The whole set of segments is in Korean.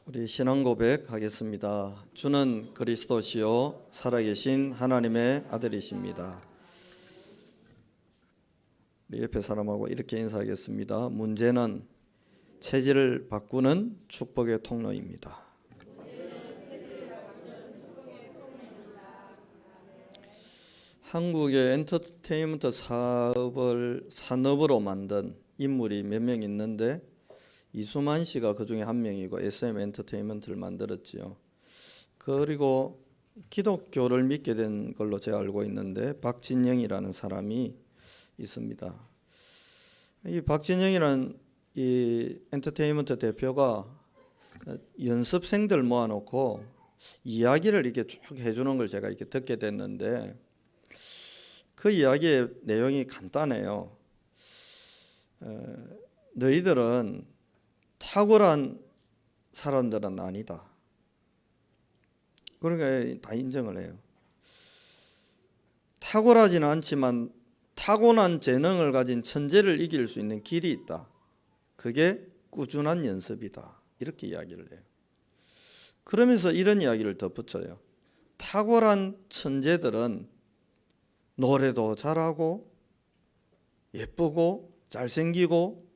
우리 신앙 고백하겠습니다. 주는 그리스도시요 살아계신 하나님의 아들이십니다. 우리 옆에 사람하고 이렇게 인사하겠습니다. 문제는 체질을 바꾸는 축복의 통로입니다. 한국의 엔터테인먼트 사업을 산업으로 만든 인물이 몇 명 있는데 이수만 씨가 그 중에 한 명이고 SM 엔터테인먼트를 만들었지요. 그리고 기독교를 믿게 된 걸로 제가 알고 있는데 박진영이라는 사람이 있습니다. 이 박진영이라는 이 엔터테인먼트 대표가 연습생들 모아놓고 이야기를 이렇게 쭉 해주는 걸 제가 이렇게 듣게 됐는데 그 이야기의 내용이 간단해요. 너희들은 탁월한 사람들은 아니다. 그러니까 다 인정을 해요. 탁월하지는 않지만 타고난 재능을 가진 천재를 이길 수 있는 길이 있다. 그게 꾸준한 연습이다. 이렇게 이야기를 해요. 그러면서 이런 이야기를 덧붙여요. 탁월한 천재들은 노래도 잘하고 예쁘고 잘생기고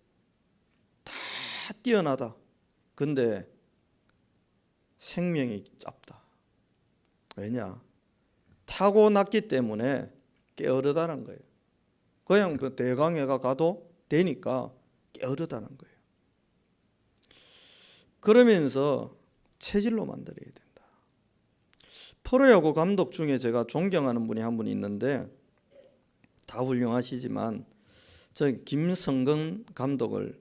다 뛰어나다. 근데 생명이 짧다. 왜냐? 타고났기 때문에 게으르다는 거예요. 그냥 그 대강회가 가도 되니까 게으르다는 거예요. 그러면서 체질로 만들어야 된다. 프로야구 감독 중에 제가 존경하는 분이 한 분 있는데 다 훌륭하시지만 저 김성근 감독을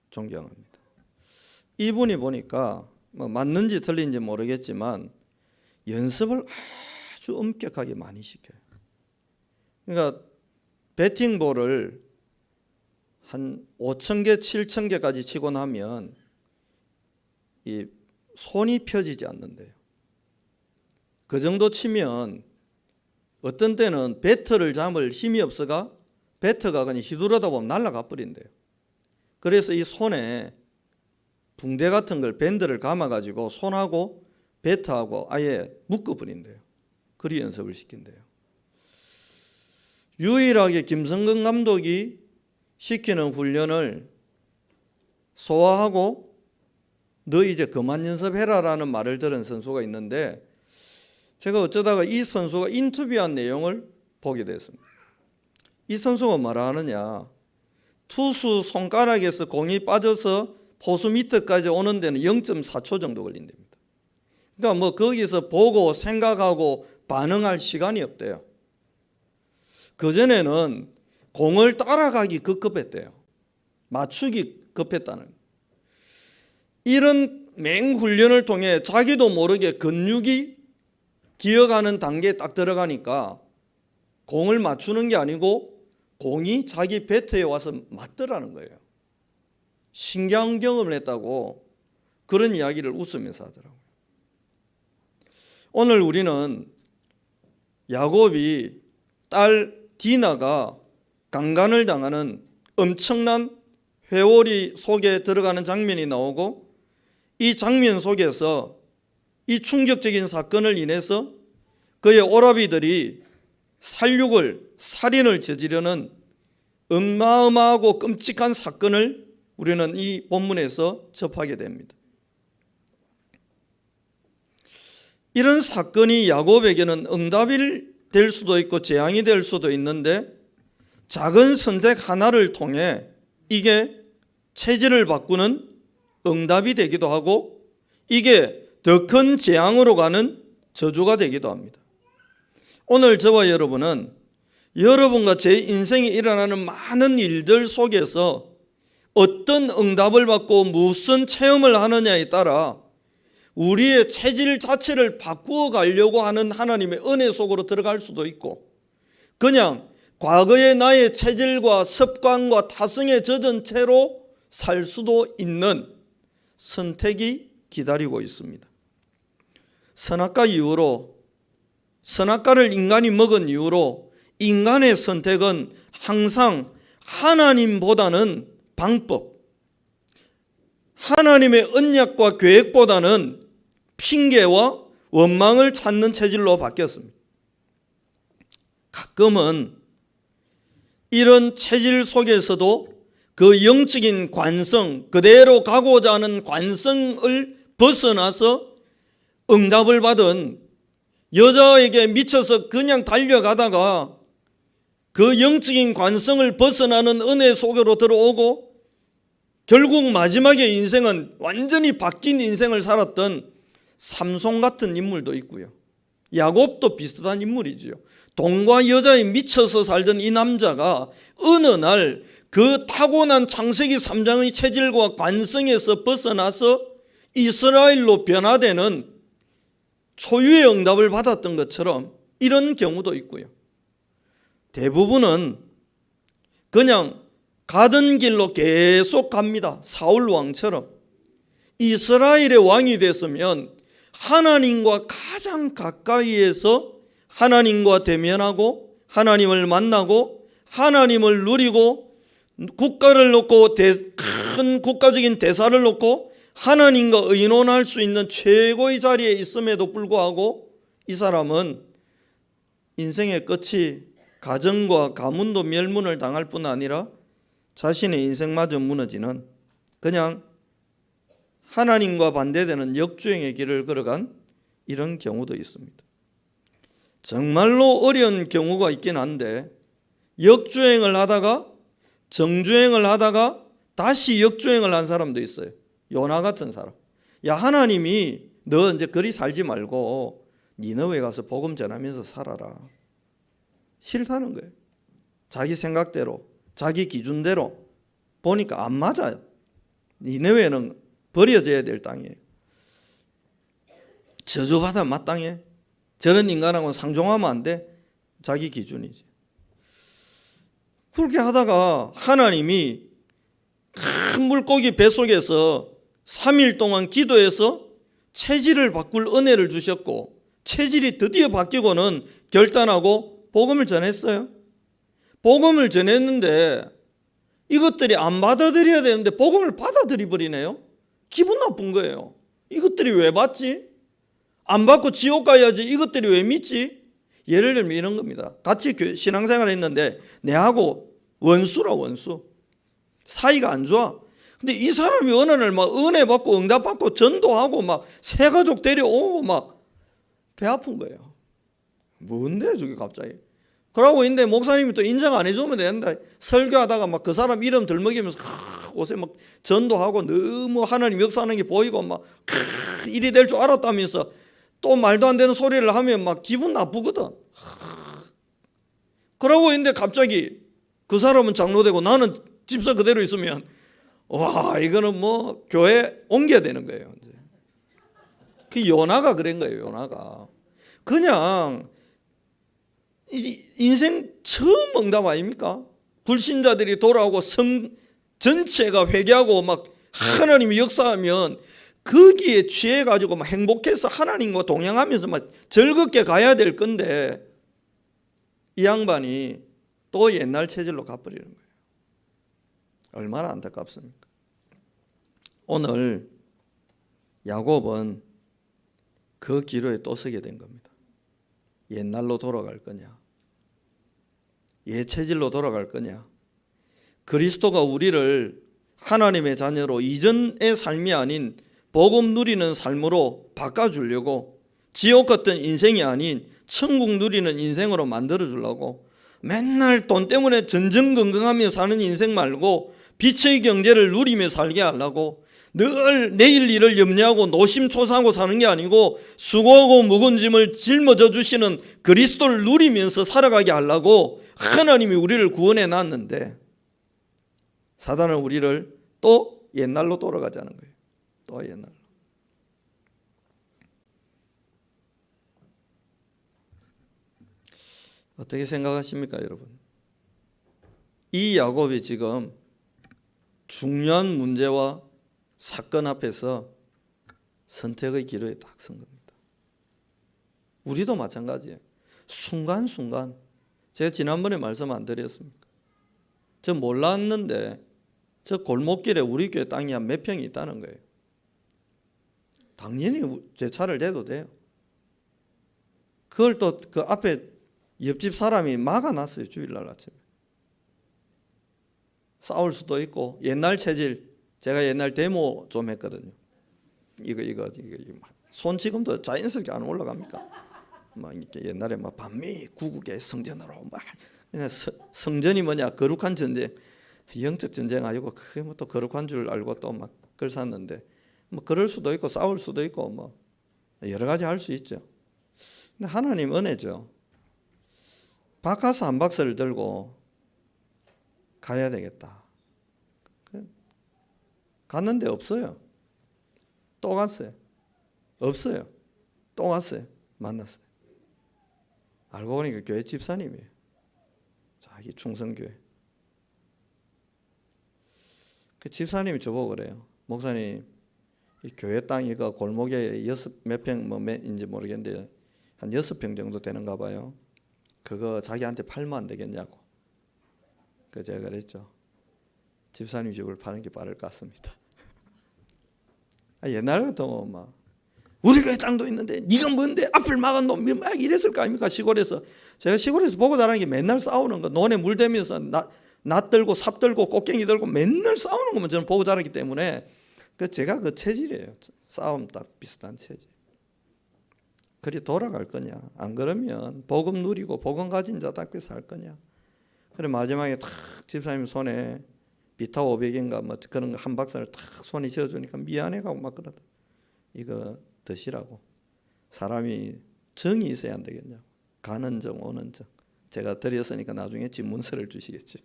존경합니다. 이분이 보니까 뭐 맞는지 틀린지 모르겠지만 연습을 아주 엄격하게 많이 시켜요. 그러니까 배팅볼을 한 5,000개, 7,000개까지 치고 나면 이 손이 펴지지 않는데요. 그 정도 치면 어떤 때는 배트를 잡을 힘이 없어가 배트가 그냥 휘두르다 보면 날아가 버린대요. 그래서 이 손에 붕대 같은 걸 밴드를 감아가지고 손하고 배트하고 아예 묶어버린대요. 그리 연습을 시킨대요. 유일하게 김성근 감독이 시키는 훈련을 소화하고 너 이제 그만 연습해라라는 말을 들은 선수가 있는데 제가 어쩌다가 이 선수가 인터뷰한 내용을 보게 됐습니다. 이 선수가 뭐라 하느냐, 투수 손가락에서 공이 빠져서 포수 밑에까지 오는 데는 0.4초 정도 걸린답니다. 그러니까 뭐 거기서 보고 생각하고 반응할 시간이 없대요. 그전에는 공을 따라가기 급급했대요. 맞추기 급했다는. 이런 맹훈련을 통해 자기도 모르게 근육이 기어가는 단계에 딱 들어가니까 공을 맞추는 게 아니고 공이 자기 배트에 와서 맞더라는 거예요. 신기한 경험을 했다고 그런 이야기를 웃으면서 하더라고요. 오늘 우리는 야곱이 딸 디나가 강간을 당하는 엄청난 회오리 속에 들어가는 장면이 나오고 이 장면 속에서 이 충격적인 사건을 인해서 그의 오라비들이 살인을 저지르는 어마어마하고 끔찍한 사건을 우리는 이 본문에서 접하게 됩니다. 이런 사건이 야곱에게는 응답이 될 수도 있고 재앙이 될 수도 있는데 작은 선택 하나를 통해 이게 체질을 바꾸는 응답이 되기도 하고 이게 더 큰 재앙으로 가는 저주가 되기도 합니다. 오늘 저와 여러분은 여러분과 제 인생에 일어나는 많은 일들 속에서 어떤 응답을 받고 무슨 체험을 하느냐에 따라 우리의 체질 자체를 바꾸어 가려고 하는 하나님의 은혜 속으로 들어갈 수도 있고 그냥 과거의 나의 체질과 습관과 타성에 젖은 채로 살 수도 있는 선택이 기다리고 있습니다. 선악과 이후로 선악과를 인간이 먹은 이후로 인간의 선택은 항상 하나님보다는 방법, 하나님의 언약과 계획보다는 핑계와 원망을 찾는 체질로 바뀌었습니다. 가끔은 이런 체질 속에서도 그 영적인 관성, 그대로 가고자 하는 관성을 벗어나서 응답을 받은 여자에게 미쳐서 그냥 달려가다가 그 영적인 관성을 벗어나는 은혜 속으로 들어오고 결국 마지막에 인생은 완전히 바뀐 인생을 살았던 삼손 같은 인물도 있고요. 야곱도 비슷한 인물이지요. 돈과 여자에 미쳐서 살던 이 남자가 어느 날 그 타고난 창세기 3장의 체질과 관성에서 벗어나서 이스라엘로 변화되는 초유의 응답을 받았던 것처럼 이런 경우도 있고요. 대부분은 그냥 가던 길로 계속 갑니다. 사울 왕처럼. 이스라엘의 왕이 됐으면 하나님과 가장 가까이에서 하나님과 대면하고 하나님을 만나고 하나님을 누리고 국가를 놓고 큰 국가적인 대사를 놓고 하나님과 의논할 수 있는 최고의 자리에 있음에도 불구하고 이 사람은 인생의 끝이 가정과 가문도 멸문을 당할 뿐 아니라 자신의 인생마저 무너지는 그냥 하나님과 반대되는 역주행의 길을 걸어간 이런 경우도 있습니다. 정말로 어려운 경우가 있긴 한데 역주행을 하다가 정주행을 하다가 다시 역주행을 한 사람도 있어요. 요나 같은 사람. 야, 하나님이 너 이제 그리 살지 말고 니느웨 가서 복음 전하면서 살아라. 싫다는 거예요. 자기 생각대로, 자기 기준대로 보니까 안 맞아요. 니느웨는 버려져야 될 땅이에요. 저주받아 마땅해. 저런 인간하고는 상종하면 안 돼. 자기 기준이지. 그렇게 하다가 하나님이 큰 물고기 뱃속에서 3일 동안 기도해서 체질을 바꿀 은혜를 주셨고 체질이 드디어 바뀌고는 결단하고 복음을 전했어요. 복음을 전했는데 이것들이 안 받아들여야 되는데 복음을 받아들여 버리네요. 기분 나쁜 거예요. 이것들이 왜 받지? 안 받고 지옥 가야지. 이것들이 왜 믿지? 예를 들면 이런 겁니다. 같이 신앙생활을 했는데 내하고 원수라 원수. 사이가 안 좋아. 근데 이 사람이 어느 날 막 은혜 받고 응답 받고 전도하고 막 새 가족 데려오고 막 배 아픈 거예요. 뭔데 저게 갑자기. 그러고 있는데 목사님이 또 인정 안 해주면 되는데 설교하다가 막 그 사람 이름 들먹이면서 옷에 막 전도하고 너무 하나님 역사하는 게 보이고 막 일이 될 줄 알았다면서 또 말도 안 되는 소리를 하면 막 기분 나쁘거든. 그러고 있는데 갑자기 그 사람은 장로되고 나는 집사 그대로 있으면 와 이거는 뭐 교회 옮겨야 되는 거예요. 이제. 그 요나가 그런 거예요. 요나가 그냥 인생 처음 응답 아닙니까? 불신자들이 돌아오고 성 전체가 회개하고 막 하나님이 역사하면 거기에 취해가지고 막 행복해서 하나님과 동행하면서 막 즐겁게 가야 될 건데 이 양반이 또 옛날 체질로 가버리는 거예요. 얼마나 안타깝습니까? 오늘 야곱은 그 기로에 또 서게 된 겁니다. 옛날로 돌아갈 거냐? 옛 체질로 돌아갈 거냐? 그리스도가 우리를 하나님의 자녀로 이전의 삶이 아닌 복음 누리는 삶으로 바꿔주려고 지옥 같은 인생이 아닌 천국 누리는 인생으로 만들어주려고 맨날 돈 때문에 전전긍긍하며 사는 인생 말고 빛의 경제를 누리며 살게 하려고 늘 내일 일을 염려하고 노심초사하고 사는 게 아니고 수고하고 무거운 짐을 짊어져 주시는 그리스도를 누리면서 살아가게 하려고 하나님이 우리를 구원해 놨는데 사단은 우리를 또 옛날로 돌아가자는 거예요. 또 옛날로. 어떻게 생각하십니까, 여러분? 이 야곱이 지금 중요한 문제와 사건 앞에서 선택의 기로에 딱 선 겁니다. 우리도 마찬가지예요. 순간순간 제가 지난번에 말씀 안 드렸습니까? 저 몰랐는데 저 골목길에 우리 교회 땅이 한 몇 평이 있다는 거예요. 당연히 제 차를 대도 돼요. 그걸 또 그 앞에 옆집 사람이 막아놨어요. 주일날 아침에. 싸울 수도 있고, 옛날 체질, 제가 옛날 데모 좀 했거든요. 이거 손 지금도 자연스럽게 안 올라갑니까? 막 이렇게 옛날에 막 반미 구국의 성전으로 막 성전이 뭐냐, 거룩한 전쟁, 영적 전쟁 아니고 그게 뭐 또 거룩한 줄 알고 또 막 글 샀는데, 뭐 그럴 수도 있고 싸울 수도 있고 뭐 여러 가지 할 수 있죠. 근데 하나님 은혜죠. 바카스 한 박스를 들고 가야 되겠다. 갔는데 없어요. 또 갔어요. 없어요. 또 갔어요. 만났어요. 알고 보니까 교회 집사님이에요. 자기 충성교회. 그 집사님이 저보고 그래요. 목사님, 이 교회 땅 이거 골목에 몇 평 뭐인지 모르겠는데 한 6평 정도 되는가 봐요. 그거 자기한테 팔면 안 되겠냐고. 그 제가 그랬죠. 집사님 집을 파는 게 빠를 것 같습니다. 옛날 같으면 막 우리 교회 땅도 있는데 네가 뭔데 앞을 막은 놈이 막 이랬을 거 아닙니까? 시골에서. 제가 시골에서 보고 자라는 게 맨날 싸우는 거. 논에 물 대면서 낫 들고 삽 들고 꽃갱이 들고 맨날 싸우는 것만 저는 보고 자랐기 때문에 제가 그 체질이에요. 싸움 딱 비슷한 체질. 그리 돌아갈 거냐? 안 그러면 복음 누리고 복음 가진 자답게 살 거냐? 그래 마지막에 탁 집사님 손에 비타 500인가 뭐 그런 거 한 박스를 탁 손에 쥐어주니까 미안해가고 막 그러다. 이거 드시라고. 사람이 정이 있어야 안 되겠냐고. 가는 정 오는 정. 제가 드렸으니까 나중에 집문서를 주시겠지.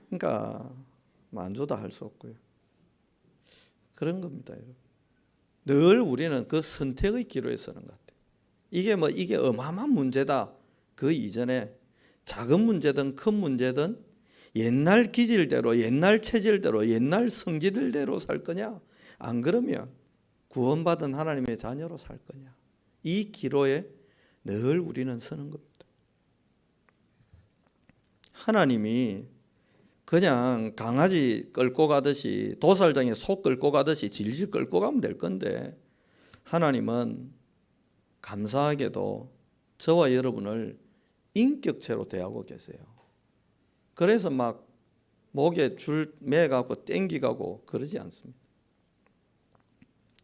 그러니까 안 줘도 할 수 없고요. 그런 겁니다, 여러분. 늘 우리는 그 선택의 기로에 서는 것 같아요. 이게 어마어마한 문제다. 그 이전에 작은 문제든 큰 문제든 옛날 기질대로, 옛날 체질대로, 옛날 성질대로 살 거냐? 안 그러면 구원받은 하나님의 자녀로 살 거냐? 이 기로에 늘 우리는 서는 겁니다. 하나님이 그냥 강아지 끌고 가듯이 도살장에 소 끌고 가듯이 질질 끌고 가면 될 건데 하나님은 감사하게도 저와 여러분을 인격체로 대하고 계세요. 그래서 막 목에 줄 매가고 땡기가고 그러지 않습니다.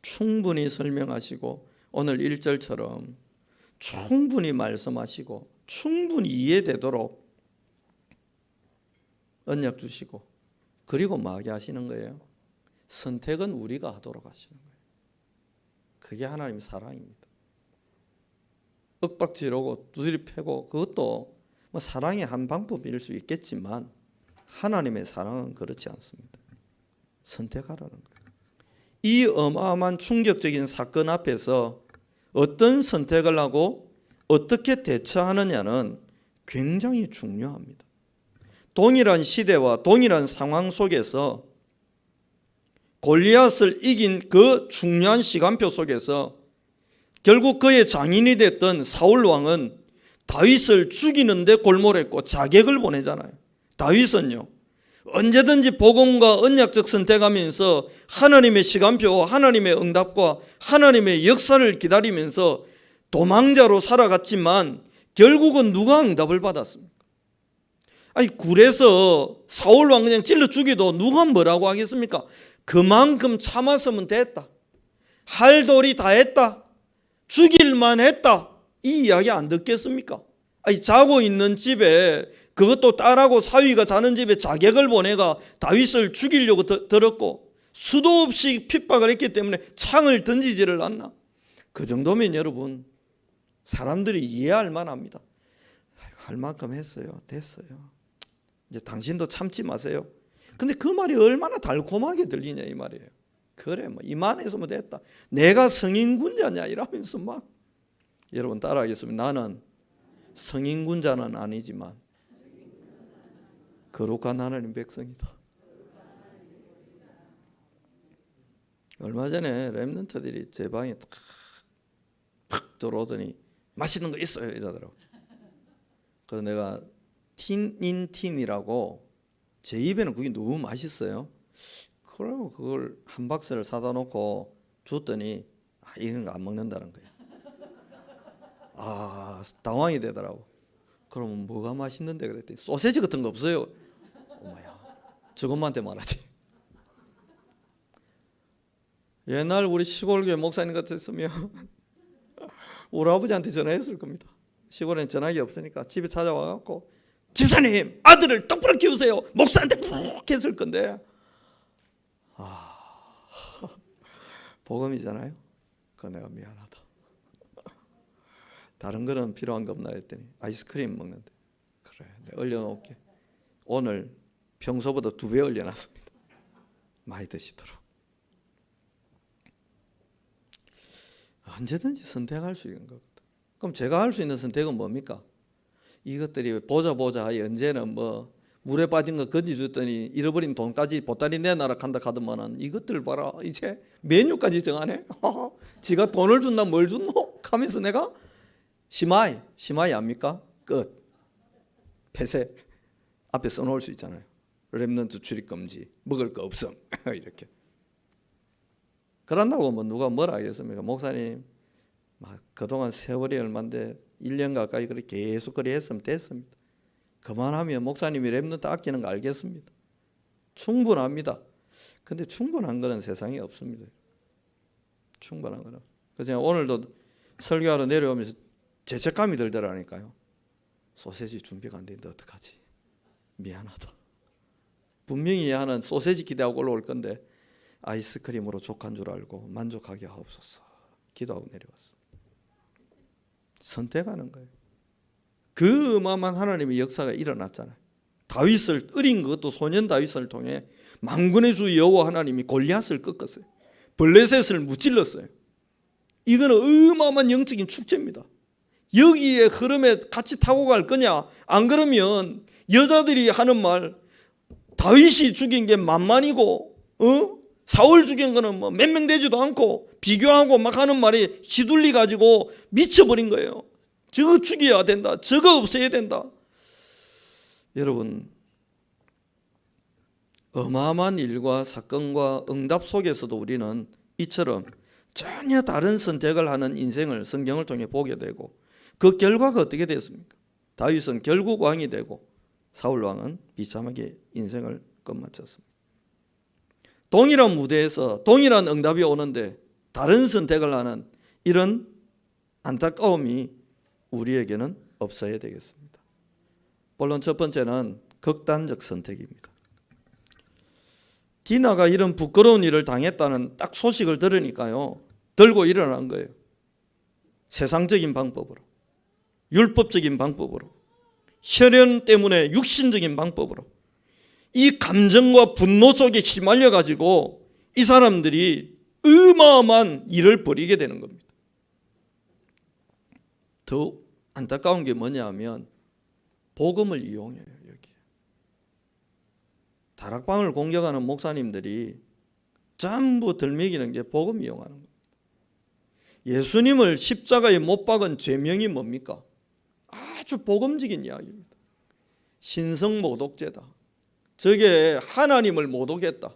충분히 설명하시고 오늘 1절처럼 충분히 말씀하시고 충분히 이해되도록 언약 주시고 그리고 마게 하시는 거예요. 선택은 우리가 하도록 하시는 거예요. 그게 하나님의 사랑입니다. 윽박지르고 두드리 패고 그것도 뭐 사랑의 한 방법일 수 있겠지만 하나님의 사랑은 그렇지 않습니다. 선택하라는 거예요. 이 어마어마한 충격적인 사건 앞에서 어떤 선택을 하고 어떻게 대처하느냐는 굉장히 중요합니다. 동일한 시대와 동일한 상황 속에서 골리앗을 이긴 그 중요한 시간표 속에서 결국 그의 장인이 됐던 사울 왕은 다윗을 죽이는데 골몰했고 자객을 보내잖아요. 다윗은요 언제든지 복음과 언약적 선택하면서 하나님의 시간표, 하나님의 응답과 하나님의 역사를 기다리면서 도망자로 살아갔지만 결국은 누가 응답을 받았습니까? 아니 굴에서 사울 왕 그냥 찔러 죽이도 누가 뭐라고 하겠습니까? 그만큼 참았으면 됐다. 할 도리 다 했다. 죽일만 했다. 이 이야기 안 듣겠습니까? 아니 자고 있는 집에 그것도 딸하고 사위가 자는 집에 자객을 보내가 다윗을 죽이려고 들었고 수도 없이 핍박을 했기 때문에 창을 던지지를 않나? 그 정도면 여러분 사람들이 이해할 만합니다. 할 만큼 했어요. 됐어요. 이제 당신도 참지 마세요. 근데 그 말이 얼마나 달콤하게 들리냐 이 말이에요. 그래 뭐 이만해서면 됐다. 내가 성인군자냐 이러면서 막 여러분 따라하겠습니다. 나는 성인군자는 아니지만 거룩한 하나님 백성이다. 얼마 전에 렘넌트들이 제 방에 팍 들어오더니 맛있는 거 있어요 이러더라고. 그래서 내가 틴인틴이라고 제 입에는 그게 너무 맛있어요. 그러고 그걸 한 박스를 사다 놓고 줬더니 이건 안 먹는다는 거예요. 당황이 되더라고. 그러면 뭐가 맛있는데 그랬더니 소세지 같은 거 없어요. 어머야, 저것만한테 말하지. 옛날 우리 시골교회 목사님 같았으면 우리 아버지한테 전화했을 겁니다. 시골엔 전화기 없으니까 집에 찾아와갖고 집사님 아들을 똑바로 키우세요. 목사한테 푹 했을 건데 복음이잖아요. 그 내가 미안하다. 다른 거는 필요한 거 없나 했더니 아이스크림 먹는데 그래 내가 얼려놓을게. 오늘 평소보다 2배 얼려놨습니다. 많이 드시도록. 언제든지 선택할 수 있는 거거든. 그럼 제가 할 수 있는 선택은 뭡니까? 이것들이 보자 언제는 뭐 물에 빠진 거 건지줬더니 잃어버린 돈까지 보따리 내놔라 간다 하더만은 이것들 봐라 이제 메뉴까지 정하네. 지가 돈을 준다 뭘 줬노? 하면서 내가 시마이 압니까? 끝. 폐쇄 앞에 써놓을 수 있잖아요. 렘넌트 출입 금지, 먹을 거 없음 이렇게. 그런다고 뭐 누가 뭐라 하겠습니까? 목사님 그동안 세월이 얼마인데 1년 가까이 그렇게 계속 그리 했으면 됐습니다. 그만하면 목사님이 렘넌트 아끼는 거 알겠습니다. 충분합니다. 근데 충분한 거는 세상에 없습니다. 충분한 거는. 그래서 오늘도 설교하러 내려오면서 죄책감이 들더라니까요. 소세지 준비가 안 되는데 어떡하지? 미안하다. 분명히 하는 소세지 기대하고 올라올 건데 아이스크림으로 족한 줄 알고 만족하게 하옵소서 기도하고 내려왔습니다. 선택하는 거예요. 그 어마어마한 하나님의 역사가 일어났잖아요. 다윗을 어린 것도 소년 다윗을 통해 만군의 주 여호와 하나님이 골리앗을 꺾었어요. 블레셋을 무찔렀어요. 이거는 어마어마한 영적인 축제입니다. 여기에 흐름에 같이 타고 갈 거냐? 안 그러면 여자들이 하는 말 다윗이 죽인 게 만만이고 사울 죽인 거는 뭐 몇 명 되지도 않고 비교하고 막 하는 말이 휘둘리 가지고 미쳐버린 거예요. 저거 죽여야 된다. 저거 없애야 된다. 여러분 어마어마한 일과 사건과 응답 속에서도 우리는 이처럼 전혀 다른 선택을 하는 인생을 성경을 통해 보게 되고 그 결과가 어떻게 됐습니까? 다윗은 결국 왕이 되고 사울 왕은 비참하게 인생을 끝마쳤습니다. 동일한 무대에서 동일한 응답이 오는데 다른 선택을 하는 이런 안타까움이 우리에게는 없어야 되겠습니다. 물론 첫 번째는 극단적 선택입니다. 디나가 이런 부끄러운 일을 당했다는 딱 소식을 들으니까요. 들고 일어난 거예요. 세상적인 방법으로, 율법적인 방법으로, 혈연 때문에 육신적인 방법으로 이 감정과 분노 속에 휘말려 가지고 이 사람들이 어마어마한 일을 벌이게 되는 겁니다. 더 안타까운 게 뭐냐 하면 복음을 이용해요. 여기 다락방을 공격하는 목사님들이 전부 들먹이는 게 복음 이용하는 겁니다. 예수님을 십자가에 못 박은 죄명이 뭡니까? 아주 복음적인 이야기입니다. 신성모독죄다. 저게 하나님을 모독했다.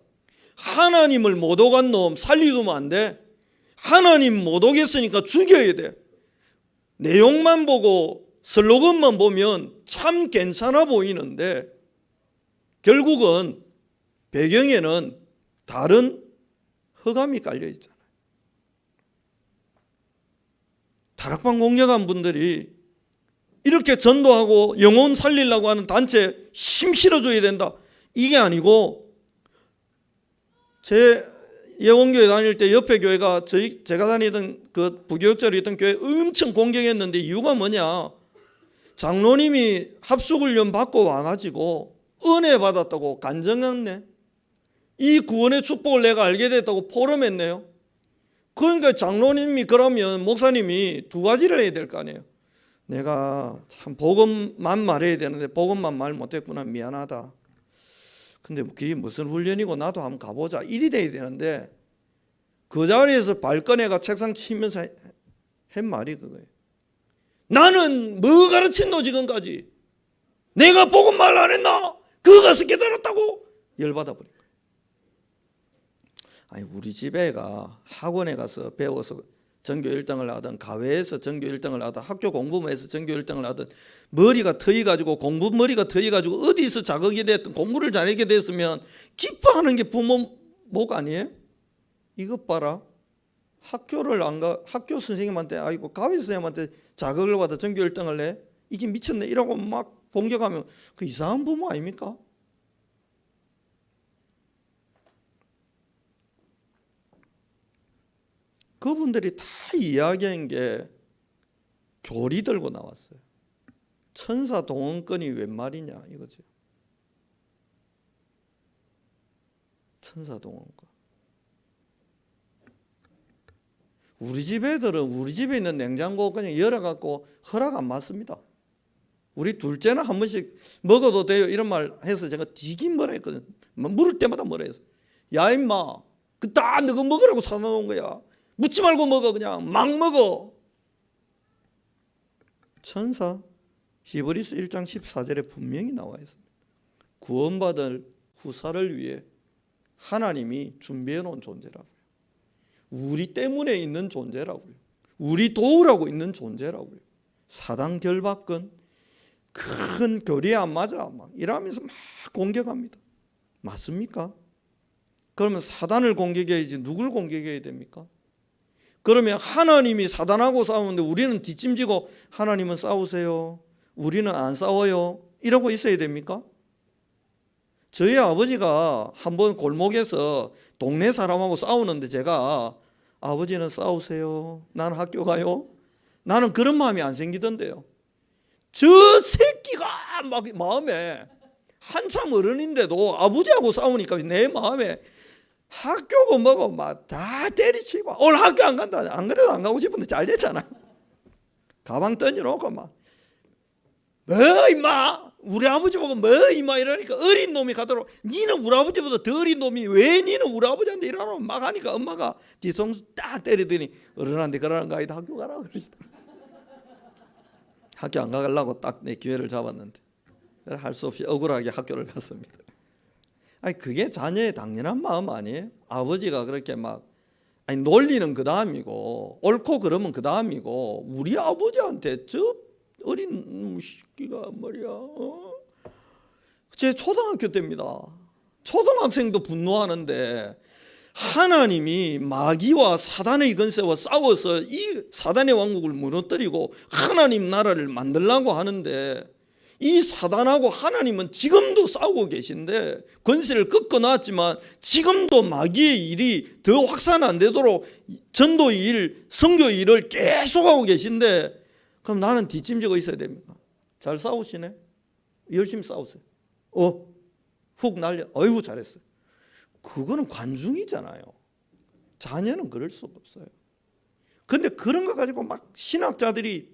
하나님을 모독한 놈 살리두면 안 돼. 하나님 모독했으니까 죽여야 돼. 내용만 보고 슬로건만 보면 참 괜찮아 보이는데 결국은 배경에는 다른 흑암이 깔려 있잖아요. 다락방 공격한 분들이 이렇게 전도하고 영혼 살리려고 하는 단체에 힘 실어줘야 된다. 이게 아니고 제 예원교회 다닐 때 옆에 교회가 제가 다니던 그 부교육자로 있던 교회 엄청 공격했는데 이유가 뭐냐? 장로님이 합숙훈련 받고 와가지고 은혜 받았다고 간증했네. 이 구원의 축복을 내가 알게 됐다고 포럼했네요. 그러니까 장로님이 그러면 목사님이 두 가지를 해야 될 거 아니에요. 내가 참 복음만 말해야 되는데 복음만 말 못했구나 미안하다. 근데 그게 무슨 훈련이고 나도 한번 가보자 일이 돼야 되는데 그 자리에서 발꺼내가 책상 치면서 한 말이 그거예요. 나는 뭐 가르친노 지금까지? 내가 복음 말 안 했나? 그거 가서 깨달았다고 열받아버린 거예요. 아니 우리 집 애가 학원에 가서 배워서 전교 1등을 하든 가외에서 전교 1등을 하든 학교 공부에서 전교 1등을 하든 머리가 트여가지고 공부 머리가 트여가지고 어디서 자극이 됐든 공부를 잘하게 됐으면 기뻐하는 게 부모 목 아니에요? 이것 봐라. 학교를 안 가, 학교 선생님한테 아이고 가위 선생님한테 자극을 받아 전교 1등을 내? 이게 미쳤네 이러고 막 공격하면 그 이상한 부모 아닙니까? 그분들이 다 이야기한 게 교리 들고 나왔어요. 천사 동원권이 웬 말이냐 이거죠. 천사 동원권. 우리 집 애들은 우리 집에 있는 냉장고 그냥 열어갖고 허락 안 맞습니다. 우리 둘째는 한 번씩 먹어도 돼요 이런 말 해서 제가 되게 뭐라 했거든요. 물을 때마다 뭐라 했어. 야 임마 그 다 너가 먹으라고 사다 놓은 거야. 묻지 말고 먹어. 그냥 막 먹어. 천사 히브리서 1장 14절에 분명히 나와 있습니다. 구원받을 후사를 위해 하나님이 준비해 놓은 존재라고요. 우리 때문에 있는 존재라고요. 우리 도우라고 있는 존재라고요. 사단 결박권 큰 교리에 안 맞아 막 이러면서 막 공격합니다. 맞습니까? 그러면 사단을 공격해야지 누굴 공격해야 됩니까? 그러면 하나님이 사단하고 싸우는데 우리는 뒷짐지고 하나님은 싸우세요. 우리는 안 싸워요. 이러고 있어야 됩니까? 저희 아버지가 한번 골목에서 동네 사람하고 싸우는데 제가 아버지는 싸우세요. 나는 학교 가요. 나는 그런 마음이 안 생기던데요. 저 새끼가 막 마음에 한참 어른인데도 아버지하고 싸우니까 내 마음에 학교고 뭐고 막 다 때리치고 오늘 학교 안 간다. 안 그래도 안 가고 싶은데 잘 됐잖아. 가방 던져놓고 막 뭐 임마 우리 아버지 보고 뭐 임마 이러니까 어린 놈이 가도록 니는 우리 아버지보다 더 어린 놈이 왜 니는 우리 아버지한테 이러노 막 하니까 엄마가 뒤통수 딱 때리더니 어른한테 그러는 거 아니다. 학교 가라 그러시더라. 학교 안 가려고 딱 내 기회를 잡았는데 할 수 없이 억울하게 학교를 갔습니다. 아니 그게 자녀의 당연한 마음 아니에요? 아버지가 그렇게 막 아니 논리는 그 다음이고 옳고 그러면 그 다음이고 우리 아버지한테 저 어린 새끼가 말이야. 제 초등학교 때입니다. 초등학생도 분노하는데 하나님이 마귀와 사단의 권세와 싸워서 이 사단의 왕국을 무너뜨리고 하나님 나라를 만들려고 하는데 이 사단하고 하나님은 지금도 싸우고 계신데 권세를 꺾어놨지만 지금도 마귀의 일이 더 확산 안 되도록 전도의 일, 선교의 일을 계속하고 계신데 그럼 나는 뒷짐지고 있어야 됩니까? 잘 싸우시네. 열심히 싸우세요. 훅 날려. 어이구 잘했어요. 그거는 관중이잖아요. 자녀는 그럴 수가 없어요. 그런데 그런 거 가지고 막 신학자들이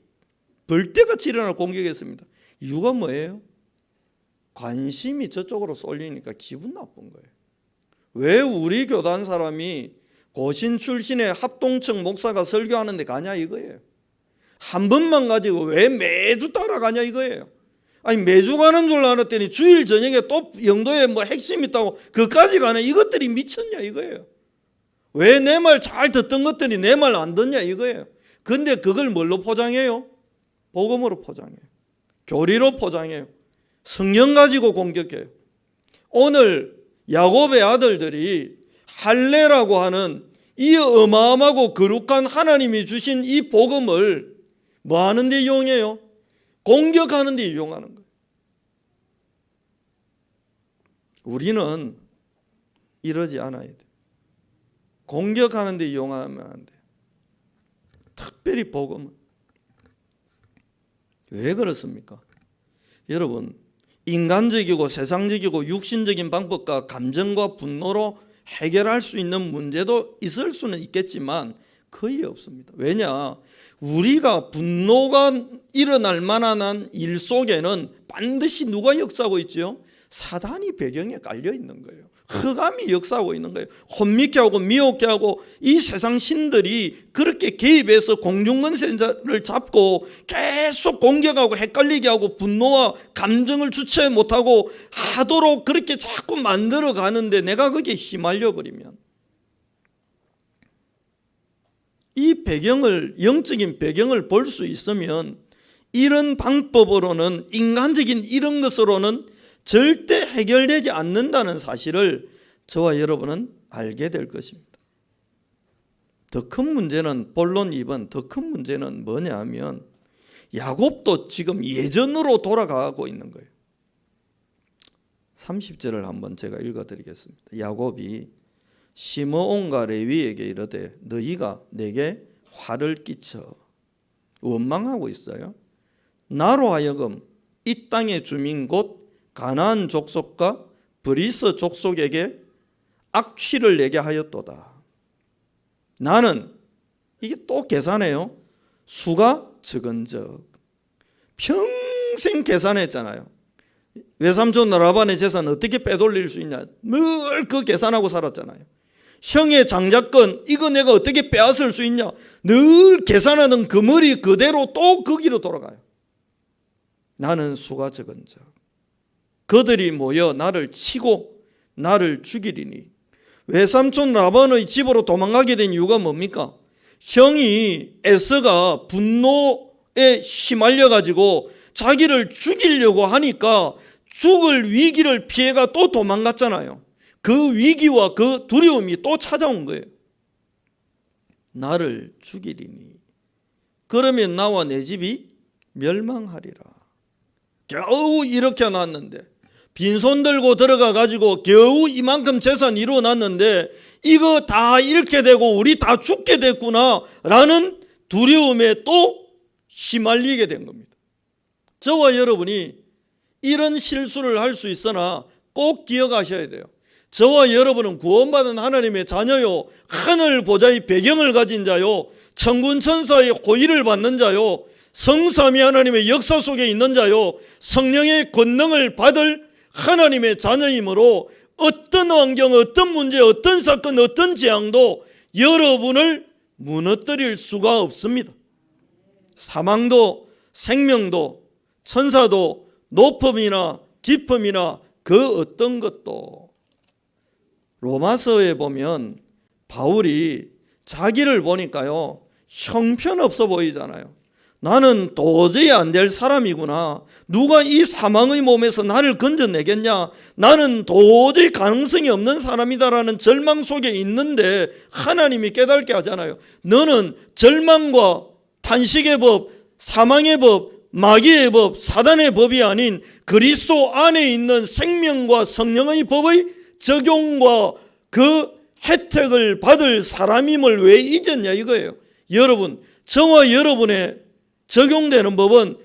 벌떼같이 일어나 공격했습니다. 이유가 뭐예요? 관심이 저쪽으로 쏠리니까 기분 나쁜 거예요. 왜 우리 교단 사람이 고신 출신의 합동청 목사가 설교하는데 가냐 이거예요. 한 번만 가지고 왜 매주 따라가냐 이거예요. 아니 매주 가는 줄 알았더니 주일 저녁에 또 영도에 뭐 핵심 있다고 그까지 가네. 이것들이 미쳤냐 이거예요. 왜 내 말 잘 듣던 것들이 내 말 안 듣냐 이거예요. 근데 그걸 뭘로 포장해요? 복음으로 포장해요. 교리로 포장해요. 성령 가지고 공격해요. 오늘 야곱의 아들들이 할례라고 하는 이 어마어마하고 거룩한 하나님이 주신 이 복음을 뭐 하는 데 이용해요? 공격하는 데 이용하는 거예요. 우리는 이러지 않아야 돼. 공격하는 데 이용하면 안 돼. 특별히 복음은. 왜 그렇습니까? 여러분, 인간적이고 세상적이고 육신적인 방법과 감정과 분노로 해결할 수 있는 문제도 있을 수는 있겠지만 거의 없습니다. 왜냐? 우리가 분노가 일어날 만한 일 속에는 반드시 누가 역사하고 있죠? 사단이 배경에 깔려 있는 거예요. 흑암이 역사하고 있는 거예요. 혼미케 하고 미혹케 하고 이 세상 신들이 그렇게 개입해서 공중권세자를 잡고 계속 공격하고 헷갈리게 하고 분노와 감정을 주체 못하고 하도록 그렇게 자꾸 만들어 가는데 내가 거기에 휘말려 버리면 이 배경을, 영적인 배경을 볼 수 있으면 이런 방법으로는, 인간적인 이런 것으로는 절대 해결되지 않는다는 사실을 저와 여러분은 알게 될 것입니다. 더 큰 문제는, 본론 2번 더 큰 문제는 뭐냐 하면 야곱도 지금 예전으로 돌아가고 있는 거예요. 30절을 한번 제가 읽어드리겠습니다. 야곱이 시므온과 레위에게 이르되 너희가 내게 화를 끼쳐 원망하고 있어요. 나로 하여금 이 땅의 주민 곧 가나안 족속과 브리스 족속에게 악취를 내게 하였도다. 나는, 이게 또 계산해요. 수가 적은즉, 평생 계산했잖아요. 외삼촌 라반의 재산 어떻게 빼돌릴 수 있냐, 늘 그 계산하고 살았잖아요. 형의 장자권 이거 내가 어떻게 빼앗을 수 있냐, 늘 계산하는 그 머리 그대로 또 거기로 돌아가요. 나는 수가 적은즉 그들이 모여 나를 치고 나를 죽이리니. 외삼촌 라반의 집으로 도망가게 된 이유가 뭡니까? 형이 에서가 분노에 휘말려 가지고 자기를 죽이려고 하니까 죽을 위기를 피해가 또 도망갔잖아요. 그 위기와 그 두려움이 또 찾아온 거예요. 나를 죽이리니 그러면 나와 내 집이 멸망하리라. 겨우 이렇게 놨는데, 빈손 들고 들어가 가지고 겨우 이만큼 재산 이루어놨는데 이거 다 잃게 되고 우리 다 죽게 됐구나 라는 두려움에 또 휘말리게 된 겁니다. 저와 여러분이 이런 실수를 할 수 있으나 꼭 기억하셔야 돼요. 저와 여러분은 구원받은 하나님의 자녀요, 하늘 보좌의 배경을 가진 자요, 천군 천사의 호의를 받는 자요, 성삼위 하나님의 역사 속에 있는 자요, 성령의 권능을 받을 하나님의 자녀이므로 어떤 환경, 어떤 문제, 어떤 사건, 어떤 재앙도 여러분을 무너뜨릴 수가 없습니다. 사망도 생명도 천사도 높음이나 깊음이나 그 어떤 것도. 로마서에 보면 바울이 자기를 보니까요, 형편없어 보이잖아요. 나는 도저히 안 될 사람이구나. 누가 이 사망의 몸에서 나를 건져내겠냐. 나는 도저히 가능성이 없는 사람이다라는 절망 속에 있는데 하나님이 깨닫게 하잖아요. 너는 절망과 탄식의 법, 사망의 법, 마귀의 법, 사단의 법이 아닌 그리스도 안에 있는 생명과 성령의 법의 적용과 그 혜택을 받을 사람임을 왜 잊었냐 이거예요. 여러분, 저와 여러분의 적용되는 법은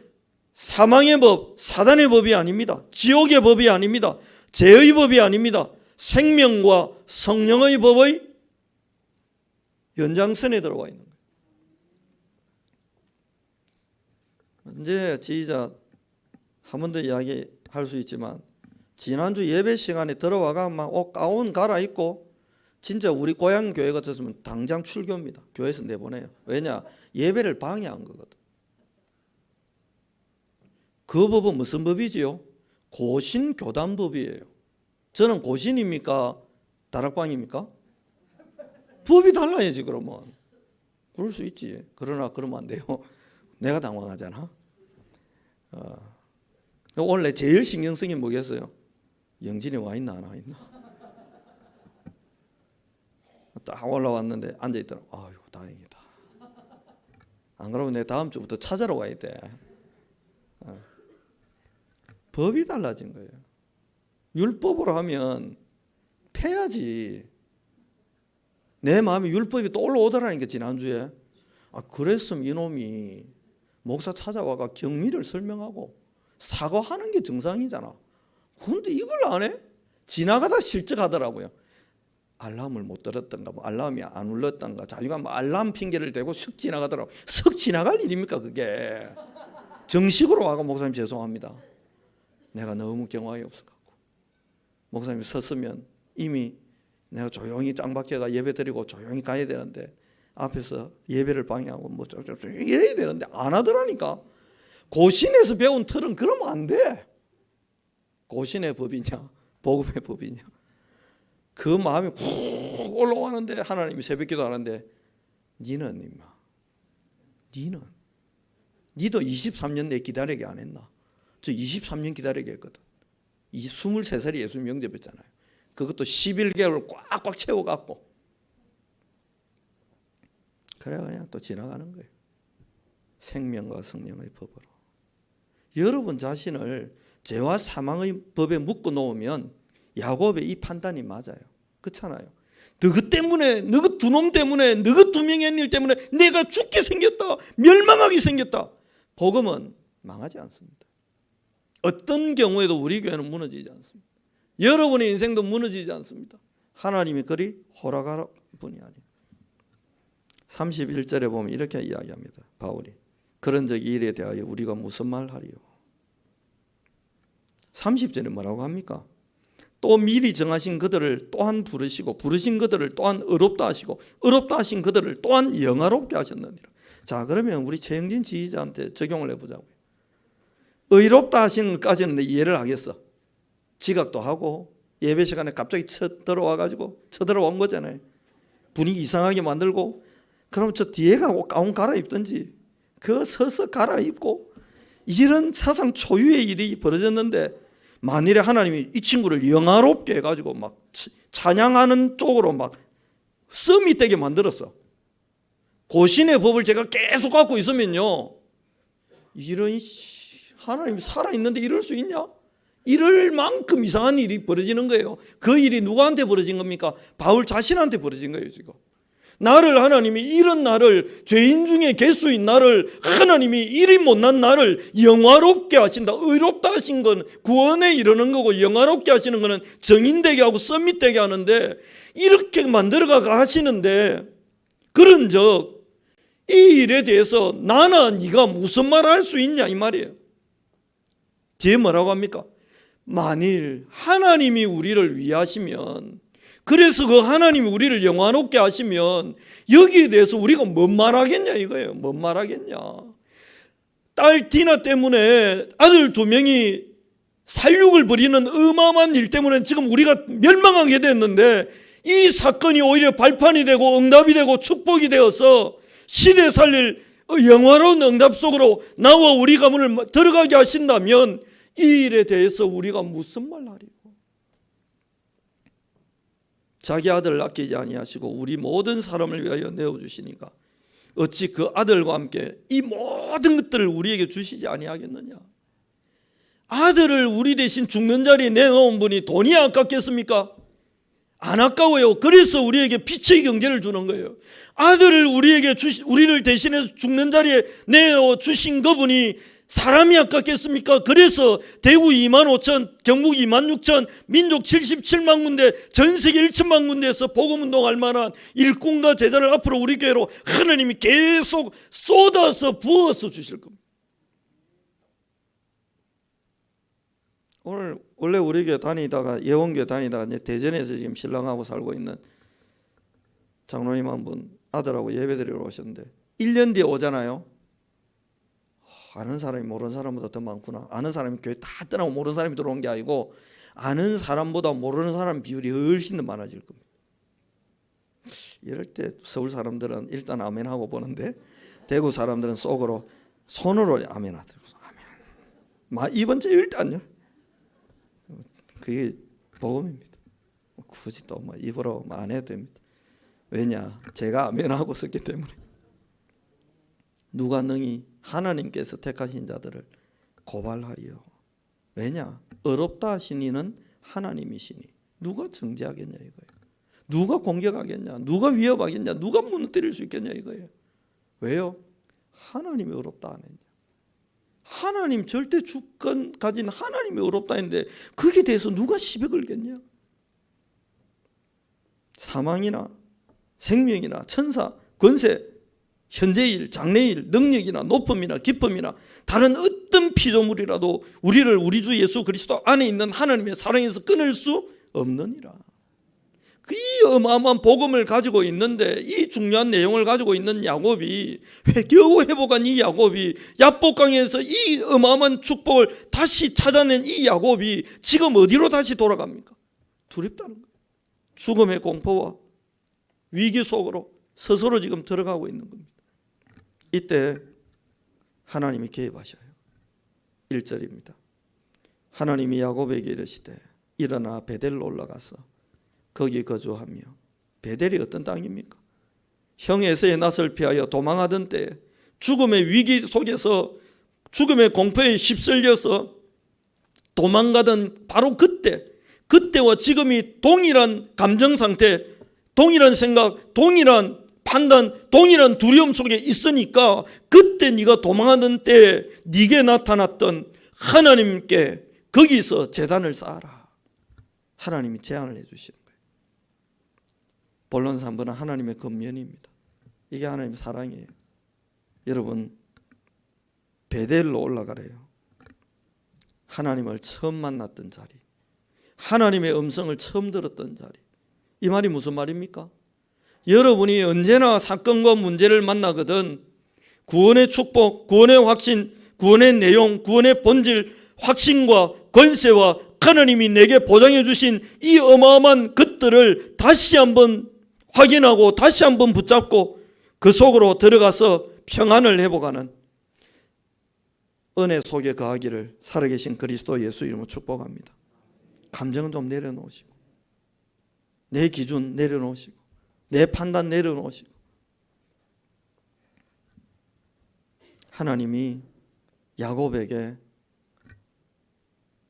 사망의 법, 사단의 법이 아닙니다. 지옥의 법이 아닙니다. 죄의 법이 아닙니다. 생명과 성령의 법의 연장선에 들어와 있는 거예요. 이제 지휘자 한 번 더 이야기할 수 있지만, 지난주 예배 시간에 들어와가 막 가운 갈아입고 진짜 우리 고향 교회 같았으면 당장 출교입니다. 교회에서 내보내요. 왜냐? 예배를 방해한 거거든. 그 법은 무슨 법이지요? 고신교단법이에요. 저는 고신입니까? 다락방입니까? 법이 달라야지 그러면. 그럴 수 있지. 그러나 그러면 안 돼요. 내가 당황하잖아. 원래 제일 신경 쓰기 뭐겠어요? 영진이 와 있나 안 와 있나? 딱 올라왔는데 앉아있더라. 아유 다행이다. 안 그러면 내 다음 주부터 찾아러 와야 돼. 법이 달라진 거예요. 율법으로 하면 패야지. 내 마음에 율법이 또 올라오더라니까 지난주에. 그랬으면 이놈이 목사 찾아와가 경위를 설명하고 사과하는 게 정상이잖아. 근데 이걸 안 해? 지나가다 실적하더라고요. 알람을 못 들었던가, 뭐 알람이 안 울렸던가, 자기가 뭐 알람 핑계를 대고 슥 지나가더라고. 슥 지나갈 일입니까 그게? 정식으로 와가 목사님 죄송합니다. 내가 너무 경황이 없어갖고 목사님이 섰으면 이미 내가 조용히 짱박혀가 예배 드리고 조용히 가야 되는데 앞에서 예배를 방해하고 뭐 이래야 되는데 안 하더라니까. 고신에서 배운 틀은 그러면 안 돼. 고신의 법이냐 복음의 법이냐. 그 마음이 훅 올라가는데 하나님이 새벽기도 하는데 니는 임마 니도 23년 내 기다리게 안 했나? 저 23년 기다리게 했거든. 23살이 예수님 영접했잖아요. 그것도 11개월을 꽉꽉 채워갖고 그래 그냥 또 지나가는 거예요. 생명과 성령의 법으로. 여러분 자신을 죄와 사망의 법에 묶어 놓으면 야곱의 이 판단이 맞아요. 그렇잖아요. 너희 때문에, 너희 두 놈 때문에, 너희 두 명의 일 때문에 내가 죽게 생겼다, 멸망하게 생겼다. 복음은 망하지 않습니다. 어떤 경우에도 우리 교회는 무너지지 않습니다. 여러분의 인생도 무너지지 않습니다. 하나님이 그리 허락하는 분이 아니에요. 31절에 보면 이렇게 이야기합니다. 바울이 그런 적이 일에 대하여 우리가 무슨 말 하리요. 30절에 뭐라고 합니까? 또 미리 정하신 그들을 또한 부르시고 부르신 그들을 또한 의롭다 하시고 의롭다 하신 그들을 또한 영화롭게 하셨느니라. 자, 그러면 우리 최영진 지휘자한테 적용을 해보자고요. 의롭다 하신 것까지는 이해를 하겠어. 지각도 하고 예배 시간에 갑자기 쳐들어온 거잖아요. 분위기 이상하게 만들고. 그럼 저 뒤에 가고 가운 갈아입든지 그 서서 갈아입고 이런 사상 초유의 일이 벌어졌는데 만일에 하나님이 이 친구를 영화롭게 해가지고 막 찬양하는 쪽으로 막 썸이 되게 만들었어. 고신의 법을 제가 계속 갖고 있으면요, 이런 하나님이 살아있는데 이럴 수 있냐? 이럴 만큼 이상한 일이 벌어지는 거예요. 그 일이 누구한테 벌어진 겁니까? 바울 자신한테 벌어진 거예요. 지금 나를 하나님이 이런 나를, 죄인 중에 개수인 나를 하나님이 이리 못난 나를 영화롭게 하신다. 의롭다 하신 건 구원에 이르는 거고 영화롭게 하시는 거는 정인되게 하고 썸밋되게 하는데 이렇게 만들어가 하시는데, 그런즉 이 일에 대해서 나나 네가 무슨 말 할 수 있냐 이 말이에요. 뒤에 뭐라고 합니까? 만일 하나님이 우리를 위하시면, 그래서 그 하나님이 우리를 영화롭게 하시면 여기에 대해서 우리가 뭔 말하겠냐 이거예요. 뭔 말하겠냐. 딸 디나 때문에 아들 2명이 살육을 벌이는 어마어마한 일 때문에 지금 우리가 멸망하게 됐는데, 이 사건이 오히려 발판이 되고 응답이 되고 축복이 되어서 시대 살릴 영화로운 응답 속으로 나와 우리 가문을 들어가게 하신다면 이 일에 대해서 우리가 무슨 말 하리요. 자기 아들을 아끼지 아니하시고 우리 모든 사람을 위하여 내어주시니까 어찌 그 아들과 함께 이 모든 것들을 우리에게 주시지 아니하겠느냐. 아들을 우리 대신 죽는 자리에 내놓은 분이 돈이 아깝겠습니까? 안 아까워요. 그래서 우리에게 빛의 경제를 주는 거예요. 아들을 우리를 대신해서 죽는 자리에 내어주신 그분이 사람이 아깝겠습니까? 그래서 대구 25,000, 경북 26,000, 민족 77만 군데, 전 세계 1천만 군데에서 복음운동할 만한 일꾼과 제자를 앞으로 우리 교회로 하나님이 계속 쏟아서 부어서 주실 겁니다. 오늘 원래 우리 교회 다니다가 예원교회 다니다가 이제 대전에서 지금 신랑하고 살고 있는 장로님 한 분 아들하고 예배드리러 오셨는데 1년 뒤에 오잖아요. 아는 사람이 모르는 사람보다 더 많구나. 아는 사람이 교회 다 떠나고 모르는 사람이 들어온 게 아니고 아는 사람보다 모르는 사람 비율이 훨씬 더 많아질 겁니다. 이럴 때 서울 사람들은 일단 아멘하고 보는데 대구 사람들은 속으로 손으로 아멘하더라고요. 아멘. 이번 주에 일단요. 그게 복음입니다. 굳이 또 입으로 안 해도 됩니다. 왜냐? 제가 아멘하고 썼기 때문에. 누가 능히 하나님께서 택하신 자들을 고발하리요. 왜냐? 의롭다 하신 이는 하나님이시니 누가 정죄하겠냐 이거예요. 누가 공격하겠냐? 누가 위협하겠냐? 누가 무너뜨릴 수 있겠냐 이거예요. 왜요? 하나님이 의롭다 하느냐. 하나님 절대 주권 가진 하나님이 의롭다 했는데 거기에 대해서 누가 시비 걸겠냐? 사망이나 생명이나 천사, 권세, 현재일, 장래일, 능력이나 높음이나 깊음이나 다른 어떤 피조물이라도 우리를 우리 주 예수 그리스도 안에 있는 하나님의 사랑에서 끊을 수 없느니라. 이 어마어마한 복음을 가지고 있는데, 이 중요한 내용을 가지고 있는 야곱이, 겨우 회복한 이 야곱이, 야복강에서 이 어마어마한 축복을 다시 찾아낸 이 야곱이 지금 어디로 다시 돌아갑니까? 두렵다는 거예요. 죽음의 공포와 위기 속으로 스스로 지금 들어가고 있는 겁니다. 이때 하나님이 개입하셔요. 1절입니다. 하나님이 야곱에게 이르시되 일어나 베델로 올라가서 거기 거주하며. 베델이 어떤 땅입니까? 형 에서의 낯을 피하여 도망하던 때에, 죽음의 위기 속에서 죽음의 공포에 휩쓸려서 도망가던 바로 그때와 지금이 동일한 감정 상태, 동일한 생각, 동일한 판단, 동일한 두려움 속에 있으니까, 그때 네가 도망하던 때에 네게 나타났던 하나님께 거기서 제단을 쌓아라. 하나님이 제안을 해주시는 거예요. 본론 3번은 하나님의 권면입니다. 이게 하나님의 사랑이에요. 여러분, 베델로 올라가래요. 하나님을 처음 만났던 자리, 하나님의 음성을 처음 들었던 자리. 이 말이 무슨 말입니까? 여러분이 언제나 사건과 문제를 만나거든 구원의 축복, 구원의 확신, 구원의 내용, 구원의 본질, 확신과 권세와 하나님이 내게 보장해 주신 이 어마어마한 것들을 다시 한번 확인하고 다시 한번 붙잡고 그 속으로 들어가서 평안을 회복하는 은혜 속에 거하기를 살아계신 그리스도 예수 이름으로 축복합니다. 감정은 좀 내려놓으시고, 내 기준 내려놓으시고, 내 판단 내려놓으시고, 하나님이 야곱에게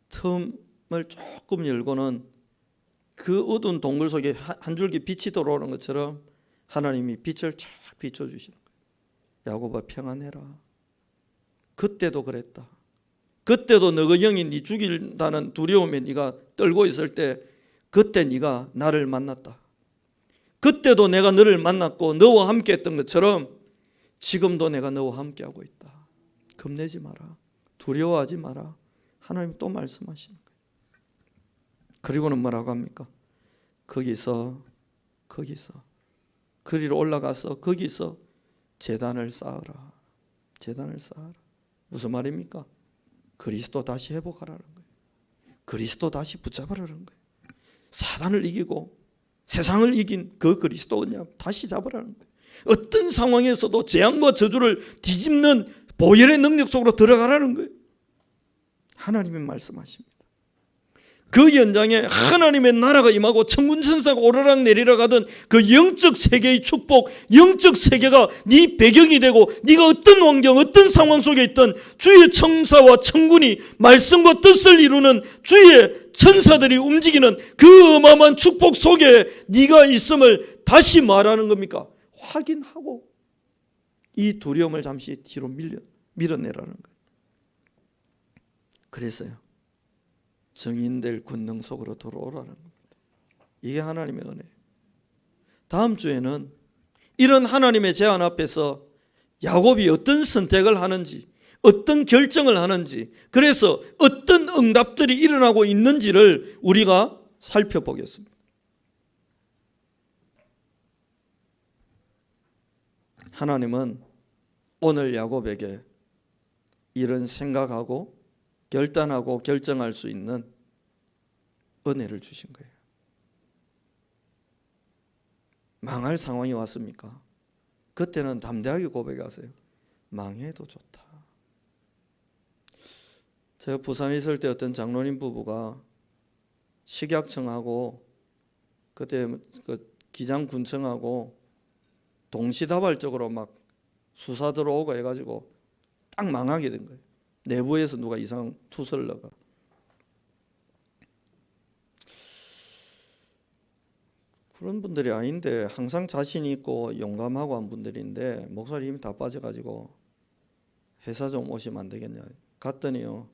틈을 조금 열고는 그 어두운 동굴 속에 한 줄기 빛이 들어오는 것처럼 하나님이 빛을 쫙 비춰주시는 거예요. 야곱아, 평안해라. 그때도 그랬다. 그때도 너의 영이 네 죽인다는 두려움에 네가 떨고 있을 때, 그때 네가 나를 만났다. 그때도 내가 너를 만났고 너와 함께 했던 것처럼 지금도 내가 너와 함께 하고 있다. 겁내지 마라. 두려워하지 마라. 하나님 또 말씀하시는 거예요. 그리고는 뭐라고 합니까? 거기서 그리로 올라가서 거기서 제단을 쌓아라. 제단을 쌓아라. 무슨 말입니까? 그리스도 다시 회복하라는 거예요. 그리스도 다시 붙잡으라는 거예요. 사단을 이기고 세상을 이긴 그 그리스도냐 다시 잡으라는 거예요. 어떤 상황에서도 재앙과 저주를 뒤집는 보혈의 능력 속으로 들어가라는 거예요. 하나님이 말씀하십니다. 그 연장에 하나님의 나라가 임하고 천군 천사가 오르락 내리락 하던 그 영적 세계의 축복, 영적 세계가 네 배경이 되고, 네가 어떤 환경, 어떤 상황 속에 있던 주의 천사와 천군이 말씀과 뜻을 이루는 주의 천사들이 움직이는 그 어마어마한 축복 속에 네가 있음을 다시 말하는 겁니까? 확인하고 이 두려움을 잠시 뒤로 밀어내라는 거예요. 그래서요, 증인될 권능 속으로 들어오라는 겁니다. 이게 하나님의 은혜예요. 다음 주에는 이런 하나님의 제안 앞에서 야곱이 어떤 선택을 하는지, 어떤 결정을 하는지, 그래서 어떤 응답들이 일어나고 있는지를 우리가 살펴보겠습니다. 하나님은 오늘 야곱에게 이런 생각하고 결단하고 결정할 수 있는 은혜를 주신 거예요. 망할 상황이 왔습니까? 그때는 담대하게 고백하세요. 망해도 좋다. 제가 부산에 있을 때 어떤 장로님 부부가 식약청하고 그때 그 기장군청하고 동시다발적으로 막 수사 들어오고 해가지고 딱 망하게 된 거예요. 내부에서 누가 이상 투서를 넣어가. 그런 분들이 아닌데 항상 자신 있고 용감하고 한 분들인데 목소리 힘이 다 빠져가지고 회사 좀 오시면 안 되겠냐. 갔더니요,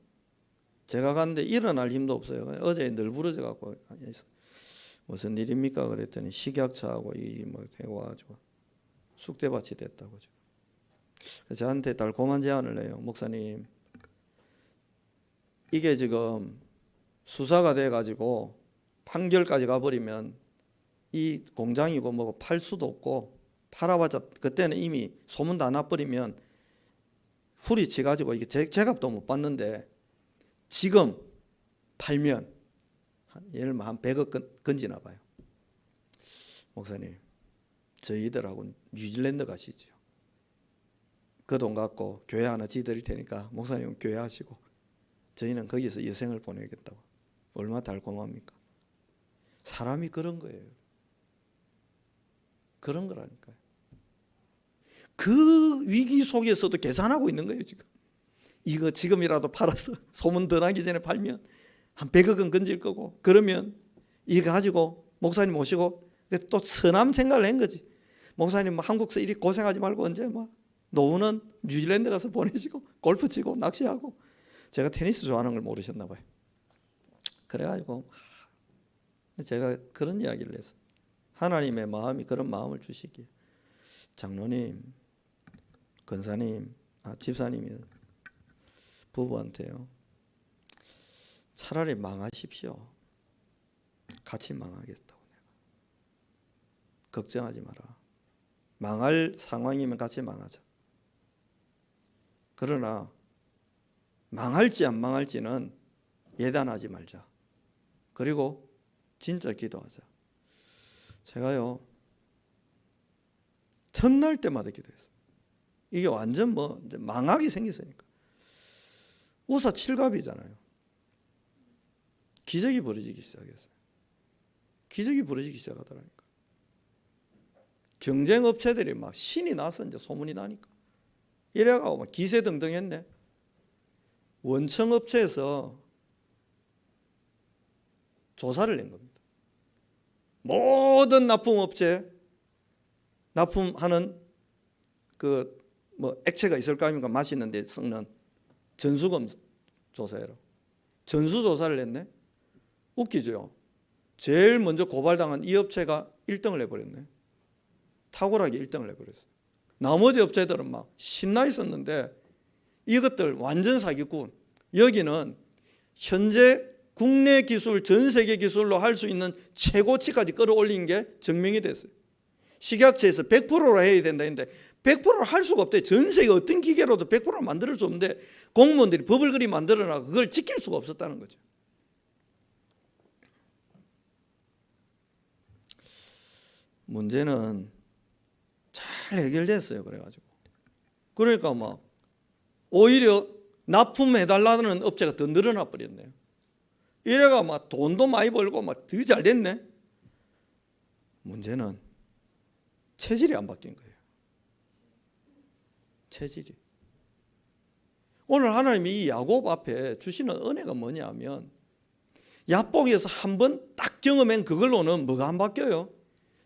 제가 갔는데 일어날 힘도 없어요. 어제 늘 부러져 갖고 무슨 일입니까? 그랬더니 식약처하고 뭐 해가지고 숙대밭이 됐다고. 저한테 달콤한 제안을 해요. 목사님, 이게 지금 수사가 돼가지고 판결까지 가버리면 이 공장이고 뭐고 팔 수도 없고, 팔아봤자 그때는 이미 소문 다 나버리면 후리치 가지고 이게 제값도 못 받는데, 지금 팔면 예를 들면 한 100억 건지나 봐요. 목사님, 저희들하고 뉴질랜드 가시죠. 그 돈 갖고 교회 하나 지드릴 테니까 목사님은 교회 하시고 저희는 거기서 여생을 보내겠다고. 얼마나 달콤합니까? 사람이 그런 거예요. 그런 거라니까요. 그 위기 속에서도 계산하고 있는 거예요. 지금 이거 지금이라도 팔아서 소문 더 나기 전에 팔면 한 100억은 건질 거고, 그러면 이거 가지고 목사님 모시고 또 선함 생각을 한 거지. 목사님 한국서 이리 고생하지 말고 언제 노후는 뉴질랜드 가서 보내시고 골프 치고 낚시하고. 제가 테니스 좋아하는 걸 모르셨나 봐요. 그래가지고 제가 그런 이야기를 했어요. 하나님의 마음이 그런 마음을 주시기에, 장로님, 권사님, 집사님이 부부한테요, 차라리 망하십시오. 같이 망하겠다고. 내가 걱정하지 마라. 망할 상황이면 같이 망하자. 그러나 망할지 안 망할지는 예단하지 말자. 그리고 진짜 기도하자. 제가요, 틈날 때마다 기도했어요. 이게 완전 이제 망하게 생겼으니까. 우사 칠갑이잖아요. 기적이 벌어지기 시작했어요. 기적이 벌어지기 시작하더라니까. 경쟁업체들이 막 신이 나서 이제 소문이 나니까. 이래가고 막 기세등등했네. 원청업체에서 조사를 낸 겁니다. 모든 납품업체, 납품하는 액체가 있을 거 아닙니까? 마시는데 섞는 전수검 조사해라. 전수조사를 했네. 웃기죠. 제일 먼저 고발당한 이 업체가 1등을 해버렸네. 탁월하게 1등을 해버렸어요. 나머지 업체들은 막 신나 있었는데 이것들 완전 사기꾼. 여기는 현재 국내 기술, 전 세계 기술로 할 수 있는 최고치까지 끌어올린 게 증명이 됐어요. 식약처에서 100%로 해야 된다 했는데 100%를 할 수가 없대. 전 세계 어떤 기계로도 100%를 만들 수 없는데 공무원들이 법을 그리 만들어놔 그걸 지킬 수가 없었다는 거죠. 문제는 잘 해결됐어요. 그러니까 막 오히려 납품해달라는 업체가 더 늘어나 버렸네요. 이래가 막 돈도 많이 벌고 막 더 잘 됐네. 문제는 체질이 안 바뀐 거예요. 체질이. 오늘 하나님이 이 야곱 앞에 주시는 은혜가 뭐냐면, 야복에서 한번 딱 경험한 그걸로는 뭐가 안 바뀌어요?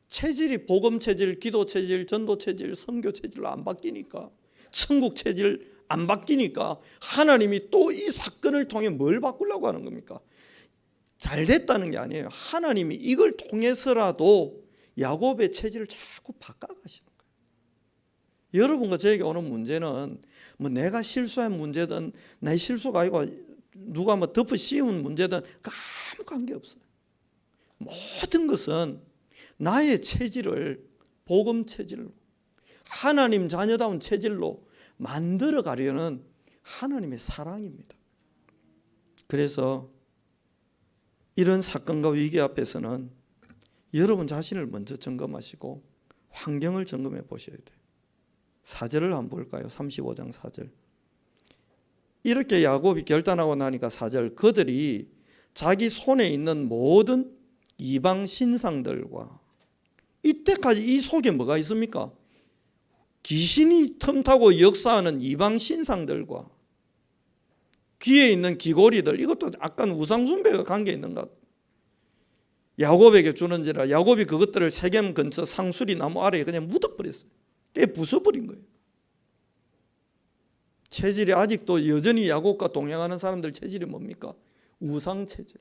체질이 복음 체질, 기도 체질, 전도 체질, 선교 체질로 안 바뀌니까, 천국 체질 안 바뀌니까 하나님이 또 이 사건을 통해 뭘 바꾸려고 하는 겁니까? 잘 됐다는 게 아니에요. 하나님이 이걸 통해서라도 야곱의 체질을 자꾸 바꿔가시는 거예요. 여러분과 저에게 오는 문제는 내가 실수한 문제든 나의 실수가 아니고 누가 덮어 씌운 문제든 아무 관계없어요. 모든 것은 나의 체질을 복음 체질로, 하나님 자녀다운 체질로 만들어 가려는 하나님의 사랑입니다. 그래서 이런 사건과 위기 앞에서는 여러분 자신을 먼저 점검하시고 환경을 점검해 보셔야 돼요. 4절을 한번 볼까요? 35장 4절. 이렇게 야곱이 결단하고 나니까 4절, 그들이 자기 손에 있는 모든 이방 신상들과, 이때까지 이 속에 뭐가 있습니까? 귀신이 틈타고 역사하는 이방 신상들과 귀에 있는 귀고리들, 이것도 약간 우상숭배가 관계 있는가? 야곱에게 주는지라 야곱이 그것들을 세겜 근처 상수리 나무 아래에 그냥 묻어버렸어요. 부숴버린 거예요. 체질이 아직도 여전히 야곱과 동행하는 사람들 체질이 뭡니까? 우상 체질.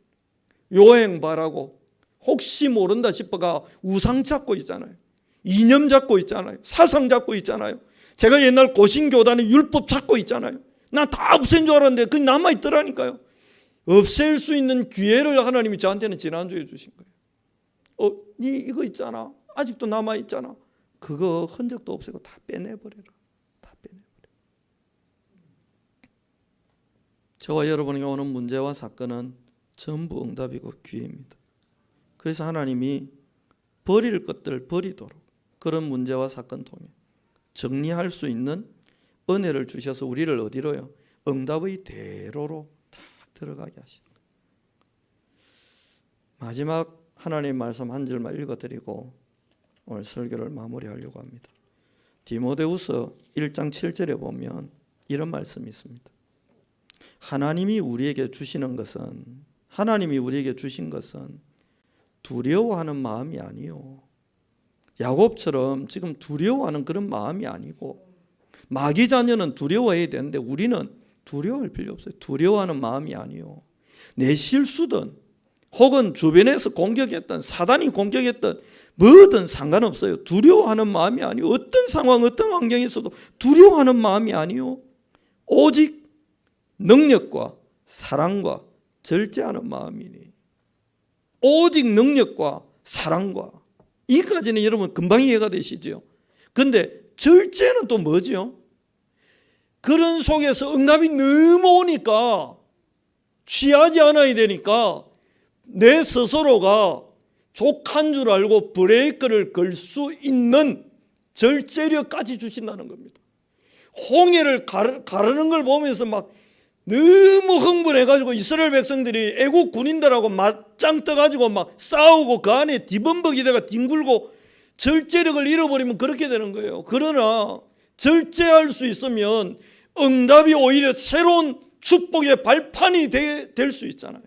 요행 바라고 혹시 모른다 싶어가 우상 잡고 있잖아요. 이념 잡고 있잖아요. 사상 잡고 있잖아요. 제가 옛날 고신교단의 율법 잡고 있잖아요. 나 다 없앤 줄 알았는데 그게 남아있더라니까요. 없앨 수 있는 기회를 하나님이 저한테는 지난주에 주신 거예요. 니 이거 있잖아. 아직도 남아 있잖아. 그거 흔적도 없애고 다 빼내버려라. 다 빼내버려. 저와 여러분에게 오는 문제와 사건은 전부 응답이고 기회입니다. 그래서 하나님이 버릴 것들을 버리도록 그런 문제와 사건 통해 정리할 수 있는 은혜를 주셔서 우리를 어디로요? 응답의 대로로 다 들어가게 하십니다. 마지막 하나님의 말씀 한 절만 읽어드리고 오늘 설교를 마무리하려고 합니다. 디모데후서 1장 7절에 보면 이런 말씀이 있습니다. 하나님이 우리에게 주신 것은 두려워하는 마음이 아니요. 야곱처럼 지금 두려워하는 그런 마음이 아니고, 마귀 자녀는 두려워해야 되는데 우리는 두려워할 필요 없어요. 두려워하는 마음이 아니요. 내 실수든 혹은 주변에서 공격했던, 사단이 공격했던 뭐든 상관없어요. 두려워하는 마음이 아니요. 어떤 상황, 어떤 환경에서도 두려워하는 마음이 아니요. 오직 능력과 사랑과 절제하는 마음이니. 오직 능력과 사랑과, 이까지는 여러분 금방 이해가 되시죠? 근데 절제는 또 뭐죠? 그런 속에서 응답이 너무 오니까 취하지 않아야 되니까 내 스스로가 족한 줄 알고 브레이크를 걸 수 있는 절제력까지 주신다는 겁니다. 홍해를 가르는 걸 보면서 막 너무 흥분해가지고 이스라엘 백성들이 애국 군인들하고 맞짱 떠가지고 막 싸우고 그 안에 뒤범벅이다가 뒹굴고 절제력을 잃어버리면 그렇게 되는 거예요. 그러나 절제할 수 있으면 응답이 오히려 새로운 축복의 발판이 될 수 있잖아요.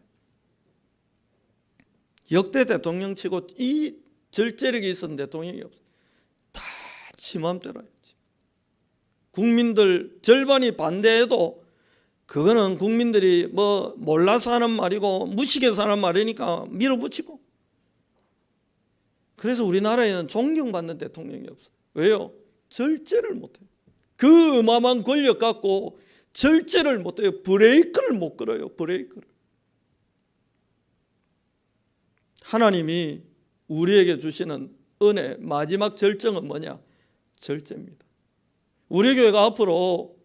역대 대통령 치고 이 절제력이 있었던 대통령이 없어요. 다 지맘대로 했지. 국민들 절반이 반대해도 그거는 국민들이 뭐 몰라서 하는 말이고 무식해서 하는 말이니까 밀어붙이고. 그래서 우리나라에는 존경받는 대통령이 없어요. 왜요? 절제를 못해요. 그 어마어마한 권력 갖고 절제를 못해요. 브레이크를 못 걸어요. 브레이크를. 하나님이 우리에게 주시는 은혜, 마지막 절정은 뭐냐? 절제입니다. 우리 교회가 앞으로